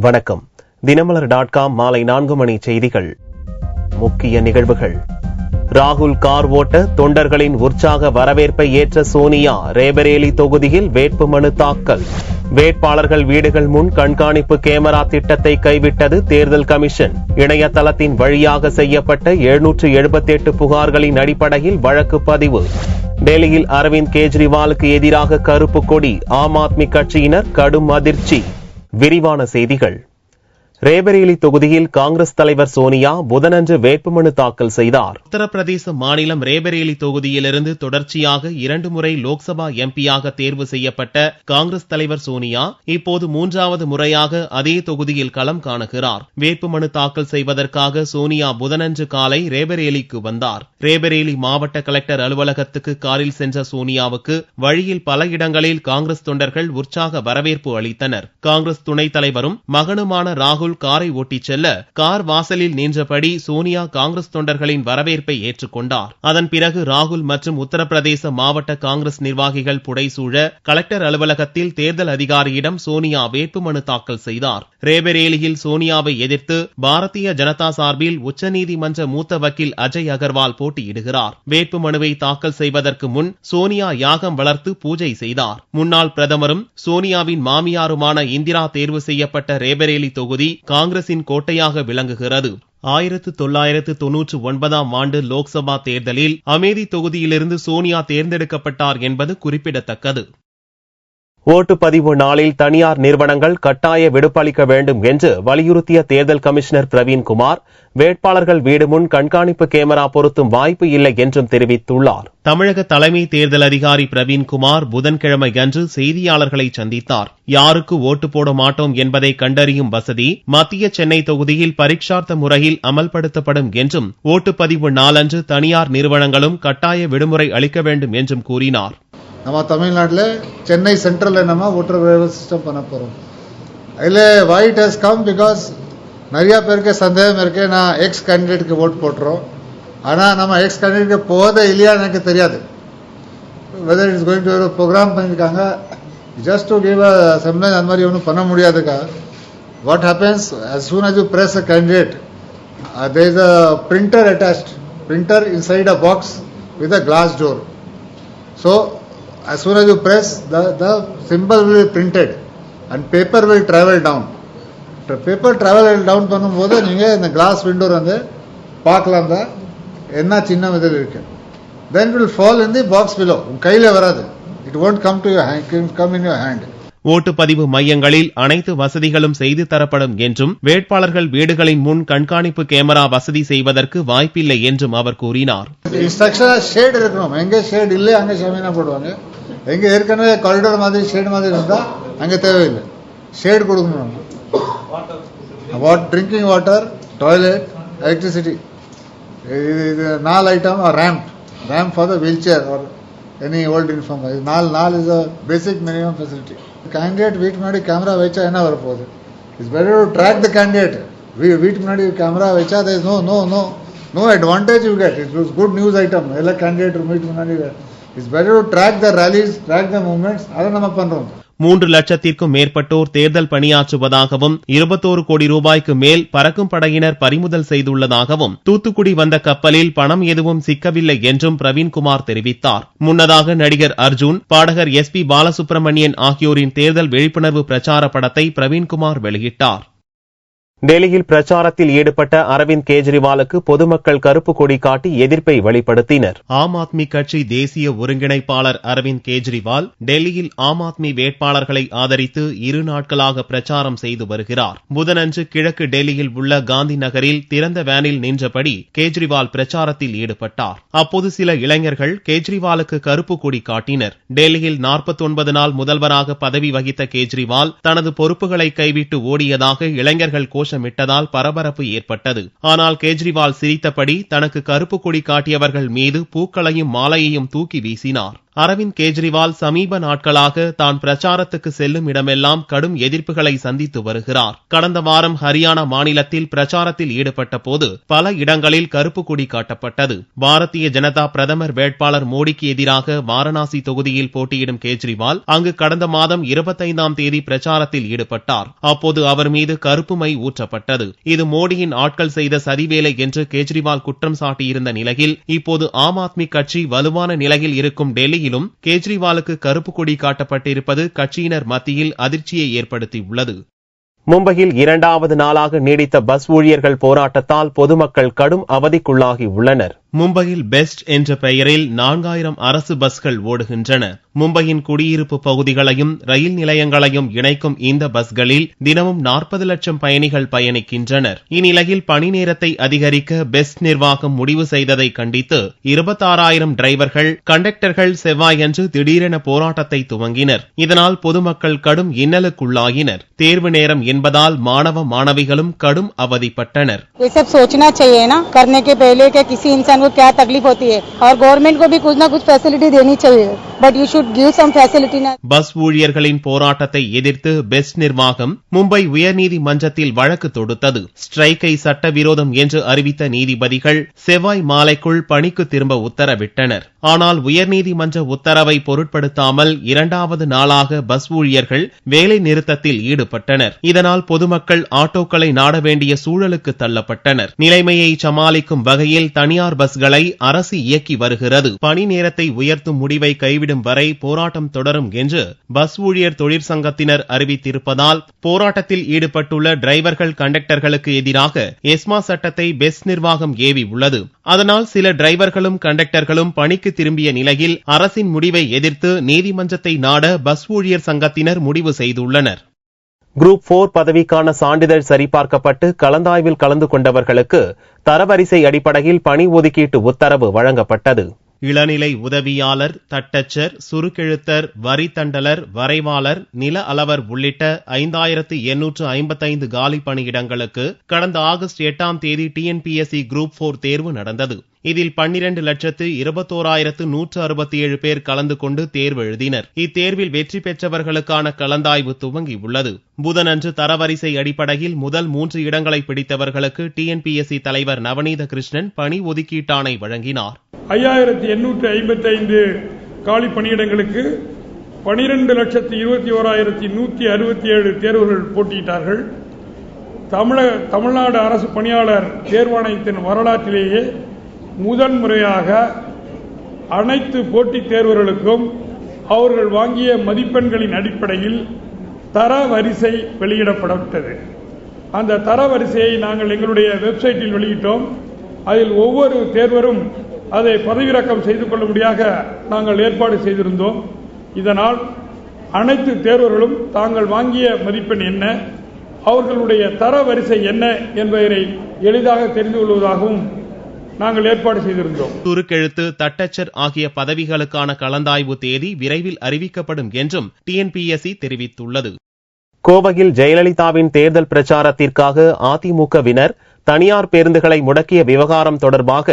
வணக்கம். தினமலர்.com மாலை 4 மணி செய்திகள். முக்கிய நிகழ்வுகள். ராகுல் கார் ஓட்ட தொண்டர்களின் உற்சாக வரவேற்பை ஏற்ற சோனியா ரேபரேலி தொகுதியில் வேட்புமனு தாக்கல். வேட்பாளர்கள் வீடுகள் முன் கண்காணிப்பு கேமரா திட்டத்தை கைவிட்டது தேர்தல் கமிஷன். இணையதளத்தின் வழியாக செய்யப்பட்ட 778 புகார்களின் அடிப்படையில் வழக்கு பதிவு. டெல்லியில் அரவிந்த் கெஜ்ரிவாலுக்கு எதிராக கருப்பு கொடி. ஆம் ஆத்மி கட்சியினர் கடும் அதிர்ச்சி. விரிவான செய்திகள். ரேபரேலி தொகுதியில் காங்கிரஸ் தலைவர் சோனியா புதனன்று வேட்புமனு தாக்கல் செய்தார். உத்தரப்பிரதேச மாநிலம் ரேபரேலி தொகுதியிலிருந்து தொடர்ச்சியாக 2 முறை லோக்சபா எம்பியாக தேர்வு செய்யப்பட்ட காங்கிரஸ் தலைவர் சோனியா இப்போது 3வது முறையாக அதே தொகுதியில் களம் காணுகிறார். வேட்புமனு தாக்கல் செய்வதற்காக சோனியா புதனன்று காலை ரேபரேலிக்கு வந்தார். ரேபரேலி மாவட்ட கலெக்டர் அலுவலகத்துக்கு காரில் சென்ற சோனியாவுக்கு வழியில் பல இடங்களில் காங்கிரஸ் தொண்டர்கள் உற்சாக வரவேற்பு அளித்தனர். காங்கிரஸ் துணைத் தலைவரும் மகனுமான ராகுல் காரை ஓட்டிச் செல்ல கார் வாசலில் நின்றபடி சோனியா காங்கிரஸ் தொண்டர்களின் வரவேற்பை ஏற்றுக்கொண்டார். அதன் பிறகு ராகுல் மற்றும் உத்தரப்பிரதேச மாவட்ட காங்கிரஸ் நிர்வாகிகள் புடைசூழ கலெக்டர் அலுவலகத்தில் தேர்தல் அதிகாரியிடம் சோனியா வேட்புமனு தாக்கல் செய்தார். ரேபரேலியில் சோனியாவை எதிர்த்து பாரதிய ஜனதா சார்பில் உச்சநீதிமன்ற மூத்த வக்கீல் அஜய் அகர்வால் போட்டியிடுகிறார். வேட்புமனுவை தாக்கல் செய்வதற்கு முன் சோனியா யாகம் வளர்த்து பூஜை செய்தார். முன்னாள் பிரதமரும் சோனியாவின் மாமியாருமான இந்திரா தேர்வு செய்யப்பட்ட ரேபரேலி தொகுதி காங்கிரசின் கோட்டையாக விளங்குகிறது. 1999 ஆண்டு லோக்சபா தேர்தலில் அமேதி தொகுதியிலிருந்து சோனியா தேர்ந்தெடுக்கப்பட்டார் என்பது குறிப்பிடத்தக்கது. ஓட்டுப்பதிவு நாளில் தனியார் நிறுவனங்கள் கட்டாய விடுப்பளிக்க வேண்டும் என்று வலியுறுத்திய தேர்தல் கமிஷனர் பிரவீன்குமார் வேட்பாளர்கள் வீடு முன் கண்காணிப்பு கேமரா பொருத்தும் வாய்ப்பு இல்லை என்றும் தெரிவித்துள்ளார். தமிழக தலைமை தேர்தல் அதிகாரி பிரவீன்குமார் புதன்கிழமை அன்று செய்தியாளர்களை சந்தித்தார். யாருக்கு ஓட்டு போட மாட்டோம் என்பதை கண்டறியும் வசதி மத்திய சென்னை தொகுதியில் பரீட்சார்த்த முறையில் அமல்படுத்தப்படும் என்றும் ஓட்டுப்பதிவு நாளன்று தனியார் நிறுவனங்களும் கட்டாய விடுமுறை அளிக்க வேண்டும் என்றும் கூறினார். நம்ம தமிழ்நாட்டில் சென்னை சென்ட்ரலில் நம்ம ஓட்டர் விரைவு சிஸ்டம் பண்ண போகிறோம். அதில் வாய்ட் ஹஸ் கம் பிகாஸ் நிறையா பேருக்கு சந்தேகம் இருக்கு. நான் எக்ஸ் கேண்டிடேட்டுக்கு ஓட் போட்டுறோம், ஆனால் நம்ம எக்ஸ் கேண்டிடேட்டுக்கு போதே இல்லையா எனக்கு தெரியாது. வெதர் இட்ஸ் கோயிங் டு ஒரு ப்ரோக்ராம் பண்ணியிருக்காங்க just to give a semblance, அந்த மாதிரி ஒன்றும் பண்ண முடியாதுக்கா. What happens as soon as you press a candidate there is a printer attached, printer inside a box with a glass door. So as soon as you press, the symbol will be printed and paper will travel down. The paper travel down பண்ணும்போது நீங்க இந்த class window வந்து பார்க்கலாம் தான் என்ன சின்னம் இதில் இருக்கு. Then it will fall in the box below. கையில வராது. It won't come to your hand, it will come in your hand. ஓட்டுப்பதிவு மையங்களில் அனைத்து வசதிகளும் செய்து தரப்படும் என்றும் வேட்பாளர்கள் வீடுகளின் முன் கண்காணிப்பு கேமரா வசதி செய்வதற்கு வாய்ப்பில்லை என்றும் அவர் கூறினார். இன்ஸ்ட்ரக்ஷன் ஷேட் இருக்கணும். எங்க ஷேட் இல்லை அங்க ஷமீனா போடுவாங்க. எங்க ஏற்கனவே காரிடோர் மாதிரி ஷேட் மாதிரி இருந்தா அங்க தேவையில்லை, ஷேட் கொடுக்கணும். ட்ரிங்கிங் வாட்டர், டாய்லெட், எலக்ட்ரிசிட்டி, இது 4 item. Ramp for the wheelchair or any old infirm. 4 is a basic minimum facility. Candidate வீட்டு முன்னாடி கேமரா வச்சா என்ன வரப்போகுது? It's better to track the candidate. வீட்டு முன்னாடி கேமரா வச்சா there is no advantage you get. It was good news item. எல்லா candidate வீட்டு முன்னாடி it's better to track the rallies, track the movements. அதை நம்ம பண்றோம். 3 லட்சத்திற்கும் மேற்பட்டோர் தேர்தல் பணியாற்றுவதாகவும் 21 கோடி ரூபாய்க்கு மேல் பறக்கும் படையினர் பறிமுதல் செய்துள்ளதாகவும் தூத்துக்குடி வந்த கப்பலில் பணம் எதுவும் சிக்கவில்லை என்றும் பிரவீன்குமார் தெரிவித்தார். முன்னதாக நடிகர் அர்ஜுன், பாடகர் SP பாலசுப்ரமணியன் ஆகியோரின் தேர்தல் விழிப்புணர்வு பிரச்சார படத்தை பிரவீன்குமார் வெளியிட்டார். டெல்லியில் பிரச்சாரத்தில் ஈடுபட்ட அரவிந்த் கெஜ்ரிவாலுக்கு பொதுமக்கள் கருப்பு கொடி காட்டி எதிர்ப்பை வெளிப்படுத்தினர். ஆம் ஆத்மி கட்சி தேசிய ஒருங்கிணைப்பாளர் அரவிந்த் கெஜ்ரிவால் டெல்லியில் ஆம் ஆத்மி வேட்பாளர்களை ஆதரித்து 2 நாட்களாக பிரச்சாரம் செய்து வருகிறார். புதனன்று கிழக்கு டெல்லியில் உள்ள காந்தி நகரில் திறந்த வேனில் நின்றபடி கெஜ்ரிவால் பிரச்சாரத்தில் ஈடுபட்டார். அப்போது சில இளைஞர்கள் கெஜ்ரிவாலுக்கு கருப்பு கொடி காட்டினர். டெல்லியில் 49 நாள் முதல்வராக பதவி வகித்த கெஜ்ரிவால் தனது பொறுப்புகளை கைவிட்டு ஓடியதாக இளைஞர்கள் கோஷமிட்டதால் பரபரப்பு ஏற்பட்டது. ஆனால் கெஜ்ரிவால் சிரித்தபடி தனக்கு கருப்பு கொடி காட்டியவர்கள் மீது பூக்களையும் மாலையையும் தூக்கி வீசினார். அரவிந்த் கெஜ்ரிவால் சமீப நாட்களாக தான் பிரச்சாரத்துக்கு செல்லும் இடமெல்லாம் கடும் எதிர்ப்புகளை சந்தித்து வருகிறார். கடந்த வாரம் ஹரியானா மாநிலத்தில் பிரச்சாரத்தில் ஈடுபட்ட போது பல இடங்களில் கருப்பு கொடி காட்டப்பட்டது. பாரதிய ஜனதா பிரதமர் வேட்பாளர் மோடிக்கு எதிராக வாரணாசி தொகுதியில் போட்டியிடும் கெஜ்ரிவால் அங்கு கடந்த மாதம் 25ஆம் தேதி பிரச்சாரத்தில் ஈடுபட்டார். அப்போது அவர் மீது கருப்பு மை ஊற்றப்பட்டது. இது மோடியின் ஆட்கள் செய்த சதிவேலை என்று கெஜ்ரிவால் குற்றம் சாட்டியிருந்த நிலையில் இப்போது ஆம் ஆத்மி கட்சி வலுவான நிலையில் இருக்கும் டெல்லியிலும் கெஜ்ரிவாலுக்கு கருப்பு கொடி காட்டப்பட்டிருப்பது கட்சியினர் மத்தியில் அதிர்ச்சியை ஏற்படுத்தியுள்ளது. மும்பையில் 2வது நாளாக நீடித்த பஸ் ஊழியர்கள் போராட்டத்தால் பொதுமக்கள் கடும் அவதிக்குள்ளாகி உள்ளனர். மும்பையில் பெஸ்ட் என்ற பெயரில் 4000 அரசு பஸ்கள் ஓடுகின்றன. மும்பையின் குடியிருப்பு பகுதிகளையும் ரயில் நிலையங்களையும் இணைக்கும் இந்த பஸ்களில் தினமும் 40 லட்சம் பயணிகள் பயணிக்கின்றனர். இந்நிலையில் பணி நேரத்தை அதிகரிக்க பெஸ்ட் நிர்வாகம் முடிவு செய்ததை கண்டித்து 26,000 டிரைவர்கள், கண்டக்டர்கள் செவ்வாயன்று திடீரென போராட்டத்தை துவங்கினர். இதனால் பொதுமக்கள் கடும் இன்னலுக்குள்ளாகினர். தேர்வு நேரம் என்பதால் மாணவ மாணவிகளும் கடும் அவதிப்பட்டனர். को क्या तकलीफ होती है और गवर्नमेंट को भी कुछ ना कुछ फैसिलिटी देनी चाहिए but you should give some facility ना. பஸ் ஊழியர்களின் போராட்டத்தை எதிர்த்து பெஸ்ட் நிர்வாகம் மும்பை உயர்நீதிமன்றத்தில் வழக்கு தொடுத்தது. ஸ்ட்ரைக்கை சட்டவிரோதம் என்று அறிவித்த நீதிபதிகள் செவ்வாய் மாலைக்குள் பணிக்கு திரும்ப உத்தரவிட்டனர். ஆனால் உயர்நீதிமன்ற உத்தரவை பொருட்படுத்தாமல் 2வது நாளாக பஸ் ஊழியர்கள் வேலை நிறுத்தத்தில் ஈடுபட்டனர். இதனால் பொதுமக்கள் ஆட்டோக்களை நாட வேண்டிய சூழலுக்கு தள்ளப்பட்டனர். நிலைமையை சமாளிக்கும் வகையில் தனியார் பஸ்களை அரசு இயக்கி வருகிறது. பணி நேரத்தை உயர்த்தும் முடிவை கைவிடும் வரை போராட்டம் தொடரும் என்று பஸ் ஊழியர் தொழிற்சங்கத்தினர் அறிவித்திருப்பதால் போராட்டத்தில் ஈடுபட்டுள்ள டிரைவர்கள், கண்டக்டர்களுக்கு எதிராக எஸ்மா சட்டத்தை பெஸ்ட் நிர்வாகம் ஏவி உள்ளது. அதனால் சில டிரைவர்களும் கண்டக்டர்களும் பணிக்கு திரும்பிய நிலையில் அரசின் முடிவை எதிர்த்து நீதிமன்றத்தை நாட பஸ் ஊழியர் சங்கத்தினர் முடிவு செய்துள்ளனர். குரூப் 4 பதவிக்கான சான்றிதழ் சரிபார்க்கப்பட்டு கலந்தாய்வில் கலந்து கொண்டவர்களுக்கு தரவரிசை அடிப்படையில் பணி ஒதுக்கீட்டு உத்தரவு வழங்கப்பட்டது. இளநிலை உதவியாளர், தட்டச்சர், சுருக்கெழுத்தர், வரி தண்டலர், வரைவாளர், நில அளவர் உள்ளிட்ட 5855 காலி பணியிடங்களுக்கு கடந்த ஆகஸ்ட் 8ஆம் தேதி டிஎன்பிஎஸ்சி குரூப் 4 தேர்வு நடந்தது. இதில் 12,21,167 பேர் கலந்து கொண்டு தேர்வு எழுதினர். இத்தேர்வில் வெற்றி பெற்றவர்களுக்கான கலந்தாய்வு துவங்கியுள்ளது. புதனன்று தரவரிசை அடிப்படையில் முதல் 3 இடங்களை பிடித்தவர்களுக்கு டிஎன்பிஎஸ்சி தலைவர் நவநீத கிருஷ்ணன் பணி ஒதுக்கீட்டாணை வழங்கினார். 5855 காலி பணியிடங்களுக்கு 12,21,167 தேர்வுகள் போட்டியிட்டார்கள். தமிழ்நாடு அரசு பணியாளர் தேர்வாணையத்தின் வரலாற்றிலேயே முதன் முறையாக அனைத்து போட்டித் தேர்வுகளுக்கும் அவர்கள் வாங்கிய மதிப்பெண்களின் அடிப்படையில் தரவரிசை வெளியிடப்பட்டது. அந்த தரவரிசையை நாங்கள் எங்களுடைய வெப்சைட்டில் வெளியிட்டோம். அதில் ஒவ்வொரு தேர்வரும் அதை பதிவிறக்கம் செய்து கொள்ளும்படியாக நாங்கள் ஏற்பாடு செய்திருந்தோம். இதனால் அனைத்து தேர்வர்களும் தாங்கள் வாங்கிய மதிப்பெண் என்ன, அவர்களுடைய தரவரிசை என்ன என்பதை எளிதாக தெரிந்து கொள்வதாகவும் நாங்கள் ஏற்பாடு செய்திருந்தோம். சுருக்கெழுத்து, தட்டச்சர் ஆகிய பதவிகளுக்கான கலந்தாய்வு தேதி விரைவில் அறிவிக்கப்படும் என்றும் டிஎன்பிஎஸ்சி தெரிவித்துள்ளது. கோவையில் ஜெயலலிதாவின் தேர்தல் பிரச்சாரத்திற்காக அதிமுகவினர் தனியார் பேருந்துகளை முடக்கிய விவகாரம் தொடர்பாக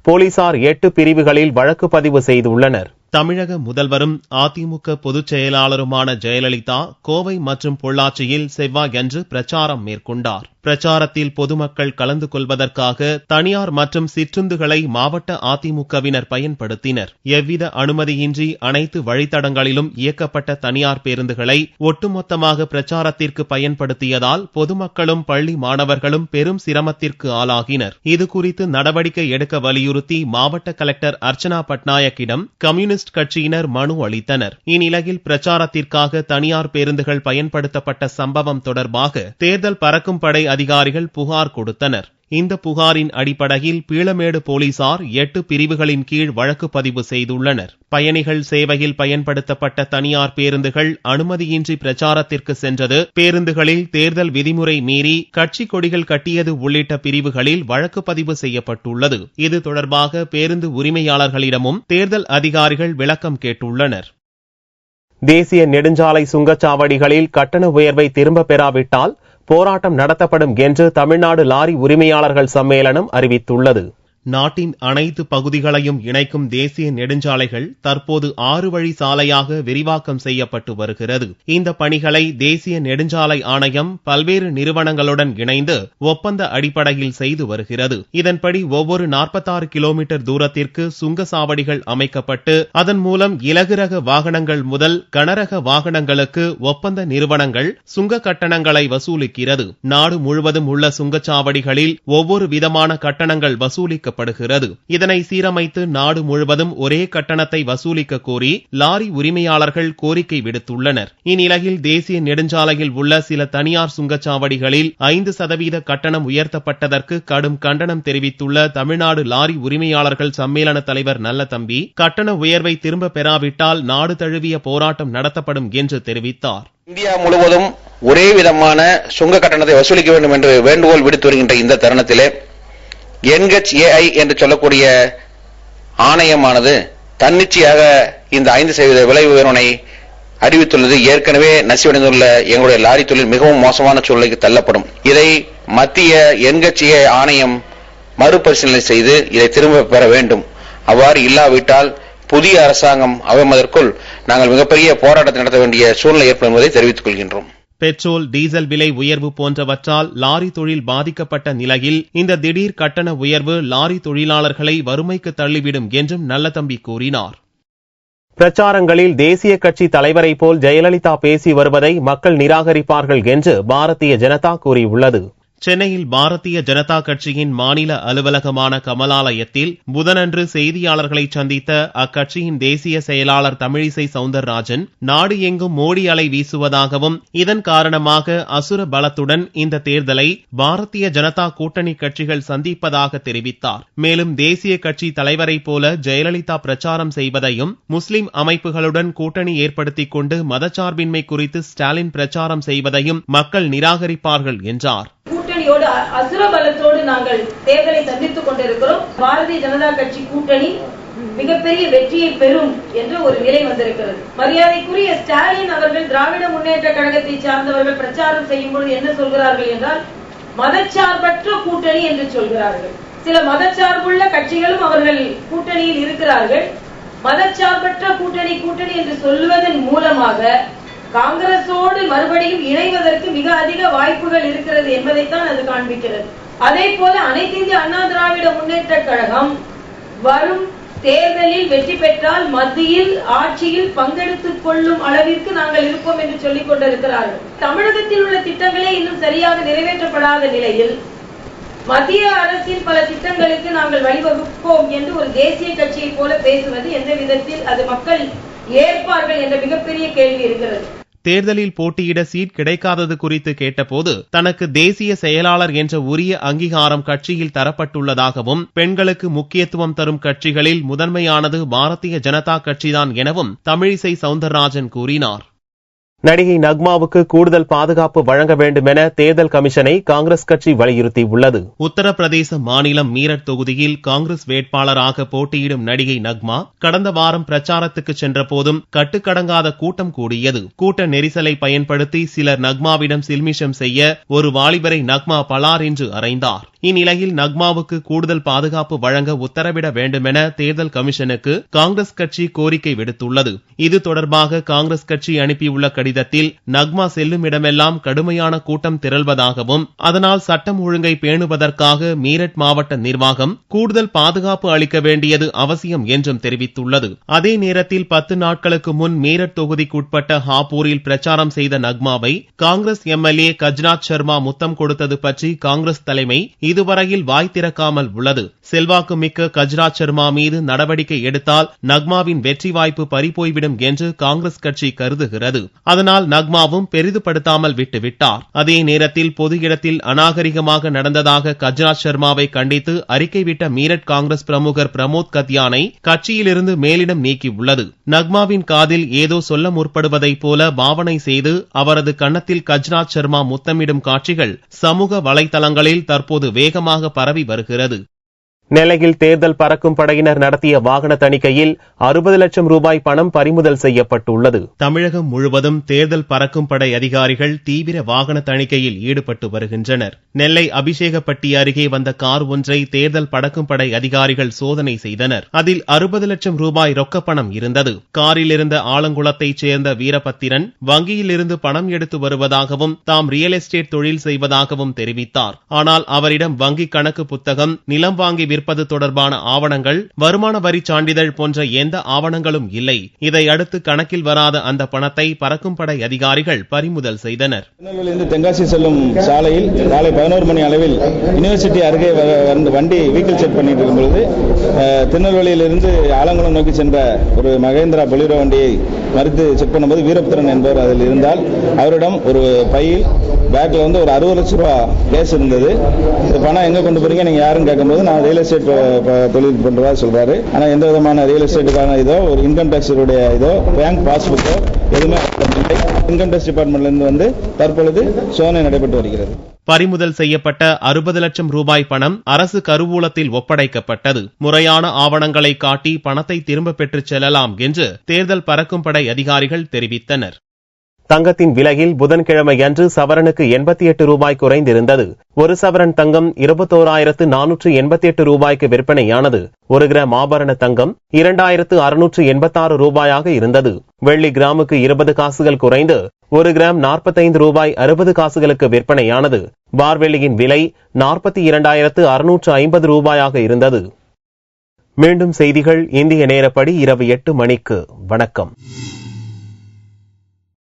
போலீசார் 8 பிரிவுகளில் வழக்கு பதிவு செய்துள்ளனர். தமிழக முதல்வரும் அதிமுக பொதுச் செயலாளருமான ஜெயலலிதா கோவை மற்றும் பொள்ளாச்சியில் செவ்வாயன்று பிரச்சாரம் மேற்கொண்டார். பிரச்சாரத்தில் பொதுமக்கள் கலந்து கொள்வதற்காக தனியார் மற்றும் சிற்றுந்துகளை மாவட்ட அதிமுகவினர் பயன்படுத்தினர். எவ்வித அனுமதியின்றி அனைத்து வழித்தடங்களிலும் இயக்கப்பட்ட தனியார் பேருந்துகளை ஒட்டுமொத்தமாக பிரச்சாரத்திற்கு பயன்படுத்தியதால் பொதுமக்களும் பள்ளி மாணவர்களும் பெரும் சிரமத்திற்கு ஆளாகினர். இதுகுறித்து நடவடிக்கை எடுக்க வலியுறுத்தி மாவட்ட கலெக்டர் அர்ச்சனா பட்நாயக்கிடம் கம்யூனிஸ்ட் கட்சியினர் மனு அளித்தனர். இந்நிலையில் பிரச்சாரத்திற்காக தனியார் பேருந்துகள் பயன்படுத்தப்பட்ட சம்பவம் தொடர்பாக தேர்தல் பறக்கும் படை அதிகாரிகள் புகார் கொடுத்தனர். இந்த புகாரின் அடிப்படையில் பீளமேடு போலீசார் 8 பிரிவுகளின் கீழ் வழக்கு பதிவு செய்துள்ளனர். பயணிகள் சேவையில் பயன்படுத்தப்பட்ட தனியார் பேருந்துகள் அனுமதியின்றி பிரச்சாரத்திற்கு சென்றது, பேருந்துகளில் தேர்தல் விதிமுறை மீறி கட்சி கொடிகள் கட்டியது உள்ளிட்ட பிரிவுகளில் வழக்கு பதிவு செய்யப்பட்டுள்ளது. இது தொடர்பாக பேருந்து உரிமையாளர்களிடமும் தேர்தல் அதிகாரிகள் விளக்கம் கேட்டுள்ளனர். தேசிய நெடுஞ்சாலை சுங்கச்சாவடிகளில் கட்டண உயர்வை திரும்பப் பெறாவிட்டால் போராட்டம் நடத்தப்படும் என்று தமிழ்நாடு லாரி உரிமையாளர்கள் சம்மேளனம் அறிவித்துள்ளது. நாட்டின் அனைத்து பகுதிகளையும் இணைக்கும் தேசிய நெடுஞ்சாலைகள் தற்போது 6 வழி சாலையாக விரிவாக்கம் செய்யப்பட்டு வருகிறது. இந்த பணிகளை தேசிய நெடுஞ்சாலை ஆணையம் பல்வேறு நிறுவனங்களுடன் இணைந்து ஒப்பந்த அடிப்படையில் செய்து வருகிறது. இதன்படி ஒவ்வொரு 46 கிலோமீட்டர் தூரத்திற்கு சுங்கசாவடிகள் அமைக்கப்பட்டு அதன் மூலம் இலகு ரக வாகனங்கள் முதல் கனரக வாகனங்களுக்கு ஒப்பந்த நிறுவனங்கள் சுங்க கட்டணங்களை வசூலிக்கிறது. நாடு முழுவதும் உள்ள சுங்கச்சாவடிகளில் ஒவ்வொரு விதமான கட்டணங்கள் வசூலிக்கப்படுகிறது. இதனை சீரமைத்து நாடு முழுவதும் ஒரே கட்டணத்தை வசூலிக்க கோரி லாரி உரிமையாளர்கள் கோரிக்கை விடுத்துள்ளனர். இந்நிலையில் தேசிய நெடுஞ்சாலையில் உள்ள சில தனியார் சுங்கச்சாவடிகளில் 5% கட்டணம் உயர்த்தப்பட்டதற்கு கடும் கண்டனம் தெரிவித்துள்ள தமிழ்நாடு லாரி உரிமையாளர்கள் சம்மேளன தலைவர் நல்லதம்பி, கட்டண உயர்வை திரும்ப பெறாவிட்டால் நாடு தழுவிய போராட்டம் நடத்தப்படும் என்று தெரிவித்தார். இந்தியா முழுவதும் ஒரே விதமான சுங்க கட்டணத்தை வசூலிக்க வேண்டும் என்று வேண்டுகோள் விடுத்து வருகின்ற இந்த தருணத்திலே NHAI என்று சொல்லக்கூடிய ஆணையமானது தன்னிச்சையாக இந்த 5% விலை உயர்வினை அறிவித்துள்ளது. ஏற்கனவே நசிவடைந்துள்ள எங்களுடைய லாரி தொழில் மிகவும் மோசமான சூழ்நிலைக்கு தள்ளப்படும். இதை மத்திய NHAI ஆணையம் மறுபரிசீலனை செய்து இதை திரும்ப பெற வேண்டும். அவ்வாறு இல்லாவிட்டால் புதிய அரசாங்கம் அமைவதற்குள் நாங்கள் மிகப்பெரிய போராட்டத்தை நடத்த வேண்டிய சூழ்நிலை ஏற்படும் என்பதை தெரிவித்துக் கொள்கின்றோம். பெட்ரோல், டீசல் விலை உயர்வு போன்றவற்றால் லாரி தொழில் பாதிக்கப்பட்ட நிலையில் இந்த திடீர் கட்டண உயர்வு லாரி தொழிலாளர்களை வறுமைக்கு தள்ளிவிடும் என்றும் நல்லதம்பி கூறினார். பிரச்சாரங்களில் தேசிய கட்சி தலைவரை போல் ஜெயலலிதா பேசி வருவதை மக்கள் நிராகரிப்பார்கள் என்று பாரதிய ஜனதா கூறியுள்ளது. சென்னையில் பாரதிய ஜனதா கட்சியின் மாநில அலுவலகமான கமலாலயத்தில் புதனன்று செய்தியாளர்களை சந்தித்த அக்கட்சியின் தேசிய செயலாளர் தமிழிசை சவுந்தரராஜன், நாடு எங்கும் மோடி அலை வீசுவதாகவும் இதன் காரணமாக அசுர பலத்துடன் இந்த தேர்தலை பாரதிய ஜனதா கூட்டணி கட்சிகள் சந்திப்பதாக தெரிவித்தார். மேலும் தேசிய கட்சி தலைவரை போல ஜெயலலிதா பிரச்சாரம் செய்வதையும், முஸ்லிம் அமைப்புகளுடன் கூட்டணி ஏற்படுத்திக் கொண்டு மதச்சார்பின்மை குறித்து ஸ்டாலின் பிரச்சாரம் செய்வதையும் மக்கள் நிராகரிப்பார்கள் என்றார். அசுர பலத்தோடு நாங்கள் தேர்தலை சந்தித்துக் கொண்டிருக்கிறோம். பாரதிய ஜனதா கட்சி கூட்டணி மிகப்பெரிய வெற்றியை பெறும் என்ற ஒரு நிலை வந்திருக்கிறது. மரியாதைக்குரிய ஸ்டாலின் அவர்கள் திராவிட முன்னேற்ற கழகத்தை சார்ந்தவர்கள் பிரச்சாரம் செய்யும் பொழுது என்ன சொல்கிறார்கள் என்றால் மதச்சார்பற்ற கூட்டணி என்று சொல்கிறார்கள். சில மதச்சார்புள்ள கட்சிகளும் அவர்கள் கூட்டணியில் இருக்கிறார்கள். மதச்சார்பற்ற கூட்டணி என்று சொல்லுவதன் மூலமாக காங்கிரஸோடு மறுபடியும் இணைவதற்கு மிக அதிக வாய்ப்புகள் இருக்கிறது என்பதைத்தான் அது காண்பிக்கிறது. அதே போல அனைத்து இந்திய அண்ணா திராவிட முன்னேற்ற கழகம் வரும் தேர்தலில் வெற்றி பெற்றால் மத்தியில் ஆட்சியில் பங்கெடுத்துக் கொள்ளும் அளவிற்கு நாங்கள் இருப்போம் என்று சொல்லிக் கொண்டிருக்கிறார்கள். தமிழகத்தில் உள்ள திட்டங்களே இன்னும் சரியாக நிறைவேற்றப்படாத நிலையில் மத்திய அரசின் பல திட்டங்களுக்கு நாங்கள் வழிவகுப்போம் என்று ஒரு தேசிய கட்சியை போல பேசுவது எந்த விதத்தில் அது மக்கள் ஏற்பார்கள் என்ற மிகப்பெரிய கேள்வி இருக்கிறது. தேர்தலில் போட்டியிட சீட் கிடைக்காதது குறித்து கேட்டபோது தனக்கு தேசிய செயலாளர் என்ற உரிய அங்கீகாரம் கட்சியில் தரப்பட்டுள்ளதாகவும், பெண்களுக்கு முக்கியத்துவம் தரும் கட்சிகளில் முதன்மையானது பாரதிய ஜனதா கட்சிதான் எனவும் தமிழிசை சவுந்தரராஜன் கூறினார். நடிகை நக்மாவுக்கு கூடுதல் பாதுகாப்பு வழங்க வேண்டும் என தேர்தல் கமிஷனை காங்கிரஸ் கட்சி வலியுறுத்தியுள்ளது. உத்தரப்பிரதேச மாநிலம் மீரட் தொகுதியில் காங்கிரஸ் வேட்பாளராக போட்டியிடும் நடிகை நக்மா கடந்த வாரம் பிரச்சாரத்துக்கு சென்ற போதும் கட்டுக்கடங்காத கூட்டம் கூடியது. கூட்ட நெரிசலை பயன்படுத்தி சிலர் நக்மாவிடம் சில்மிஷம் செய்ய ஒரு வாலிபரை நக்மா பலார் என்று அறைந்தார். இந்நிலையில் நக்மாவுக்கு கூடுதல் பாதுகாப்பு வழங்க உத்தரவிட வேண்டும் என தேர்தல் கமிஷனுக்கு காங்கிரஸ் கட்சி கோரிக்கை விடுத்துள்ளது. இது தொடர்பாக காங்கிரஸ் கட்சி அனுப்பியுள்ள கடிதத்தில் நக்மா செல்லும் இடமெல்லாம் கடுமையான கூட்டம் திரள்வதாகவும், அதனால் சட்டம் ஒழுங்கை பேணுவதற்காக மீரட் மாவட்ட நிர்வாகம் கூடுதல் பாதுகாப்பு அளிக்க வேண்டியது அவசியம் என்றும் தெரிவித்துள்ளது. அதே நேரத்தில் 10 நாட்களுக்கு முன் மீரட் தொகுதிக்குட்பட்ட ஹாப்பூரில் பிரச்சாரம் செய்த நக்மாவை காங்கிரஸ் எம்எல்ஏ கஜ்ராத் சர்மா முத்தம் கொடுத்தது பற்றி காங்கிரஸ் தலைமை இதுவரையில் வாய் திறக்காமல் உள்ளது. செல்வாக்கு மிக்க கஜ்ராத் சர்மா மீது நடவடிக்கை எடுத்தால் நக்மாவின் வெற்றி வாய்ப்பு பறிபோய்விடும் என்று காங்கிரஸ் கட்சி கருதுகிறது. அதனால் நக்மாவும் பெரிதுபடுத்தாமல் விட்டுவிட்டார். அதே நேரத்தில் பொது இடத்தில் அநாகரிகமாக நடந்ததாக கஜ்ராத் சர்மாவை கண்டித்து அறிக்கை விட்ட மீரட் காங்கிரஸ் பிரமுகர் பிரமோத் கத்யானை கட்சியிலிருந்து மேலிடம் நீக்கியுள்ளது. நக்மாவின் காதில் ஏதோ சொல்ல முற்படுவதைப் போல பாவனை செய்து அவரது கன்னத்தில் கஜ்ராத் சர்மா முத்தமிடும் காட்சிகள் சமூக வலைதளங்களில் தற்போது வேகமாக பரவி வருகிறது. நெல்லையில் தேர்தல் பறக்கும் படையினர் நடத்திய வாகன தணிக்கையில் 60 லட்சம் ரூபாய் பணம் பறிமுதல் செய்யப்பட்டுள்ளது. தமிழகம் முழுவதும் தேர்தல் பறக்கும் படை அதிகாரிகள் தீவிர வாகன தணிக்கையில் ஈடுபட்டு வருகின்றனர். நெல்லை அபிஷேகப்பட்டி அருகே வந்த கார் ஒன்றை தேர்தல் பறக்கும் படை அதிகாரிகள் சோதனை செய்தனர். அதில் 60 லட்சம் ரூபாய் ரொக்க பணம் இருந்தது. காரில் இருந்த ஆலங்குளத்தைச் சேர்ந்த வீரபத்திரன் வங்கியில் இருந்து பணம் எடுத்து வருவதாகவும் தாம் ரியல் எஸ்டேட் தொழில் செய்வதாகவும் தெரிவித்தார். ஆனால் அவரிடம் வங்கி கணக்கு புத்தகம், நிலம் வாங்கி விற்பது தொடர்பான ஆவணங்கள், வருமான வரி சான்றிதழ் போன்ற எந்த ஆவணங்களும் இல்லை. இதையடுத்து கணக்கில் வராத அந்த பணத்தை பறக்கும் படை அதிகாரிகள் பறிமுதல் செய்தனர். திருநெல்வேலியிலிருந்து தென்காசி செல்லும் சாலையில் காலை 11 மணி அளவில் யூனிவர்சிட்டி அருகே வண்டி வீக்கிள் செக் பண்ணிட்டு இருக்கும் பொழுது திருநெல்வேலியிலிருந்து ஆலங்குளம் நோக்கி சென்ற ஒரு மகேந்திரா பொலிரோ வண்டியை மறித்து செக் பண்ணும்போது வீரபத்திரன் என்பவர் அதில் இருந்தால் அவரிடம் ஒரு பையில் பேக்ல வந்து ஒரு 60 லட்சம் ரூபாய் கேஸ் இருந்தது. இந்த பணம் எங்க கொண்டு போறீங்க, நீங்க யாருன்னு கேட்கும்போது நான் ரியல் எஸ்டேட் தொழில் பண்றதா சொல்றாரு. ஆனா எந்த விதமான ரியல் எஸ்டேட்டுக்கான இதோ ஒரு இன்கம் டாக்ஸ் இதோ பேங்க் பாஸ்புக்கோ எதுவுமே இன்கம் டாக்ஸ் டிபார்ட்மெண்ட்ல இருந்து வந்து தற்பொழுது சோதனை நடைபெற்று வருகிறது. பறிமுதல் செய்யப்பட்ட 60 லட்சம் ரூபாய் பணம் அரசு கருவூலத்தில் ஒப்படைக்கப்பட்டது. முறையான ஆவணங்களை காட்டி பணத்தை திரும்ப பெற்றுச் செல்லலாம் என்று தேர்தல் பறக்கும் படை அதிகாரிகள் தெரிவித்தனர். தங்கத்தின் விலையில் புதன்கிழமை அன்று சவரனுக்கு 88 ரூபாய் குறைந்திருந்தது. ஒரு சவரன் தங்கம் 21,488 ரூபாய்க்கு விற்பனையானது. 1 கிராம் ஆபரண தங்கம் 2,686 ரூபாயாக இருந்தது. வெள்ளி கிராமுக்கு 20 காசுகள் குறைந்து 1 கிராம் 45 ரூபாய் 60 காசுகளுக்கு விற்பனையானது. பார்வெள்ளியின் விலை 42,650 ரூபாயாக இருந்தது. மீண்டும் செய்திகள் இந்திய நேரப்படி இரவு 8 மணிக்கு. வணக்கம்.